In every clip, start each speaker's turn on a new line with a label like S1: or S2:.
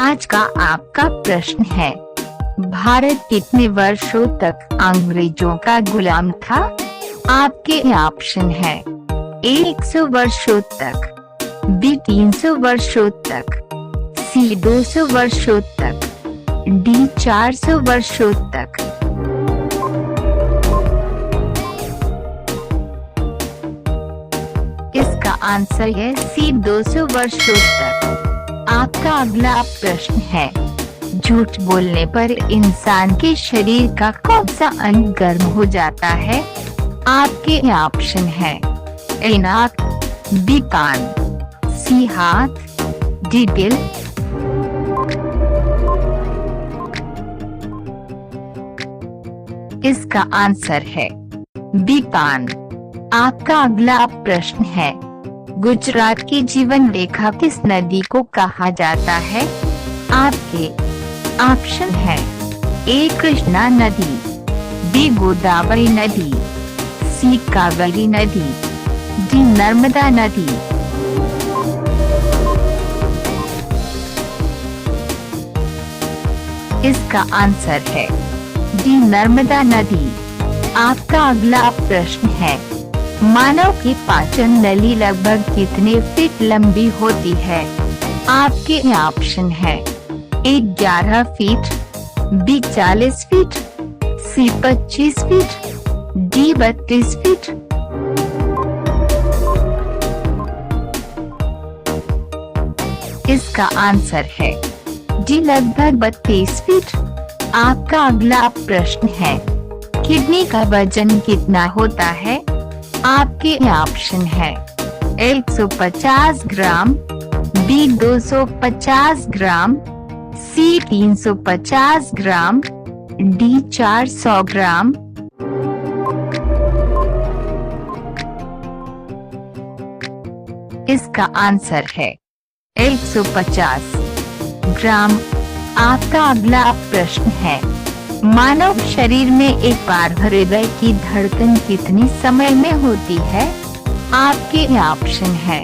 S1: आज का आपका प्रश्न है, भारत कितने वर्षों तक अंग्रेजों का गुलाम था? आपके ऑप्शन है ए 100 वर्षों तक, बी 300 वर्षों तक, सी 200 वर्षों तक, डी 400 वर्षों तक। इसका आंसर है सी 200 वर्षों तक। आपका अगला प्रश्न है, झूठ बोलने पर इंसान के शरीर का कौन सा अंग गर्म हो जाता है? आपके ऑप्शन है ए नाक, बी कान, सी हाथ, डी दिल। इसका आंसर है बी कान। आपका अगला प्रश्न है, गुजरात की जीवन रेखा किस नदी को कहा जाता है? आपके ऑप्शन है ए कृष्णा नदी, बी गोदावरी नदी, सी कावेरी नदी, डी नर्मदा नदी। इसका आंसर है डी नर्मदा नदी। आपका अगला प्रश्न है, मानव की पाचन नली लगभग कितने फीट लंबी होती है? आपके ऑप्शन है ए 11 फीट, बी 40 फीट, सी 25 फीट, डी 32 फीट। इसका आंसर है डी लगभग 32 फीट। आपका अगला प्रश्न है, किडनी का वजन कितना होता है? आपके ऑप्शन है 150 ग्राम, बी 250 ग्राम, सी 350 ग्राम, डी 400 ग्राम। इसका आंसर है 150 ग्राम। आपका अगला प्रश्न है, मानव शरीर में एक बार हृदय की धड़कन कितनी समय में होती है? आपके ऑप्शन है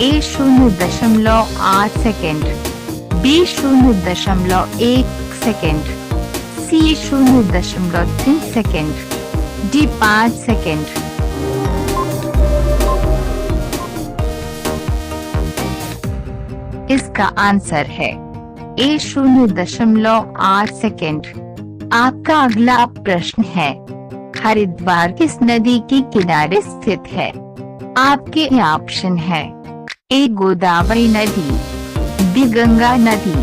S1: ए 0.8 सेकेंड, बी 0.1 सेकेंड, सी 0.3 सेकेंड, डी 5 सेकेंड। इसका आंसर है ए 0.8 सेकेंड। आपका अगला प्रश्न है, हरिद्वार किस नदी के किनारे स्थित है? आपके ऑप्शन है ए गोदावरी नदी, बी गंगा नदी,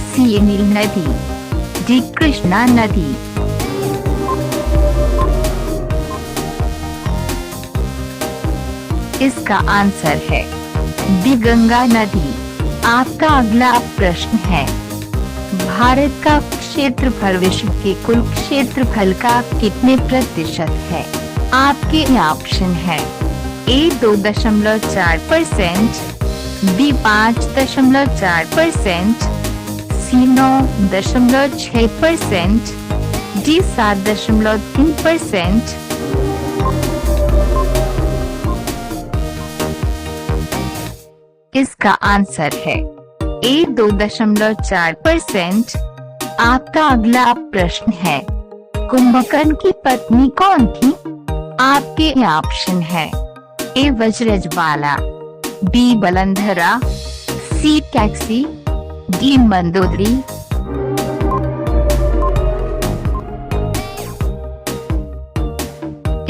S1: सी नील नदी, डी कृष्णा नदी। इसका आंसर है बी गंगा नदी। आपका अगला प्रश्न है, भारत का क्षेत्रफल विश्व के कुल क्षेत्रफल का कितने प्रतिशत है? आपके ऑप्शन है ए 2.4%, बी 5.4%, सी 9.6%, डी 7.3%। इसका आंसर है ए 2.4%। आपका अगला प्रश्न है, कुंभकर्ण की पत्नी कौन थी? आपके ऑप्शन है ए वज्रज्वाला, बी बलंधरा, सी कैकसी, डी मंदोदरी।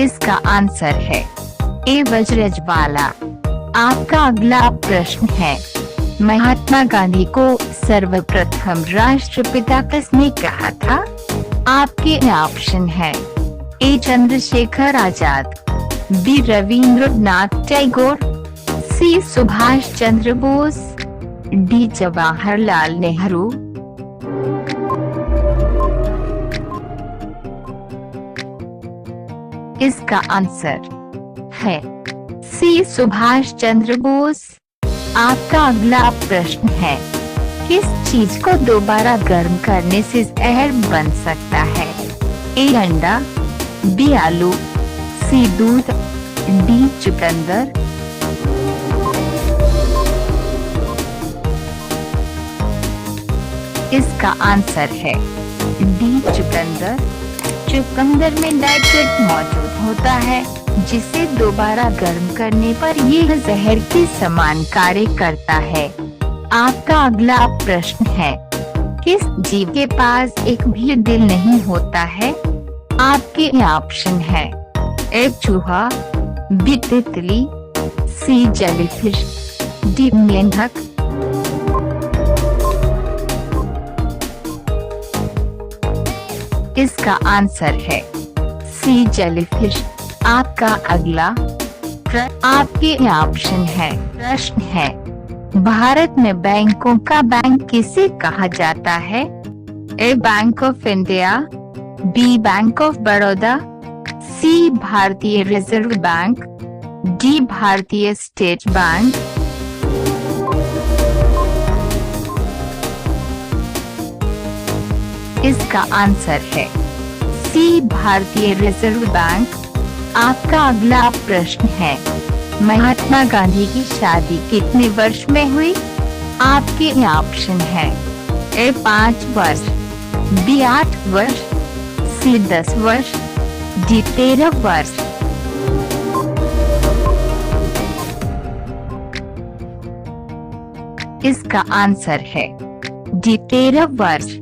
S1: इसका आंसर है ए वज्रज्वाला। आपका अगला प्रश्न है, महात्मा गांधी को सर्वप्रथम राष्ट्रपिता किसने कहा था? आपके ऑप्शन है ए चंद्रशेखर आजाद, बी रविंद्रनाथ टैगोर, सी सुभाष चंद्र बोस, डी जवाहरलाल नेहरू। इसका आंसर है सी सुभाष चंद्र बोस। आपका अगला प्रश्न है, किस चीज को दोबारा गर्म करने से जहर बन सकता है? ए अंडा, बी आलू, सी दूध, डी चुकंदर। इसका आंसर है डी चुकंदर। चुकंदर में नाइट्रेट मौजूद होता है, जिसे दोबारा गर्म करने पर यह जहर के समान कार्य करता है। आपका अगला प्रश्न है, किस जीव के पास एक भी दिल नहीं होता है? आपके ऑप्शन है ए चूहा, बी तितली, सी जेलीफिश, डी मेंढक। इसका आंसर है सी जेलीफिश। आपका अगला आपके ऑप्शन है प्रश्न है, भारत में बैंकों का बैंक किसे कहा जाता है? A bank of India, B bank of Baroda, C भारतीय रिजर्व बैंक, डी भारतीय स्टेट बैंक। इसका आंसर है सी भारतीय रिजर्व बैंक। आपका अगला प्रश्न है, महात्मा गांधी की शादी कितने वर्ष में हुई? आपके ऑप्शन है ए 5 वर्ष, बी 8 वर्ष, सी 10 वर्ष, डी 13 वर्ष। इसका आंसर है डी 13 वर्ष।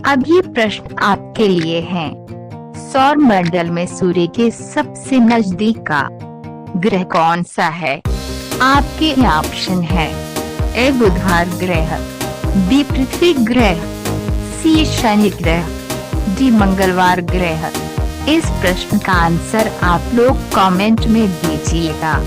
S1: अब ये प्रश्न आपके लिए हैं, सौर मंडल में सूर्य के सबसे नजदीक का ग्रह कौन सा है? आपके ऑप्शन है ए बुधवार ग्रह, बी पृथ्वी ग्रह, सी शनि ग्रह, डी मंगलवार ग्रह। इस प्रश्न का आंसर आप लोग कमेंट में दीजिएगा।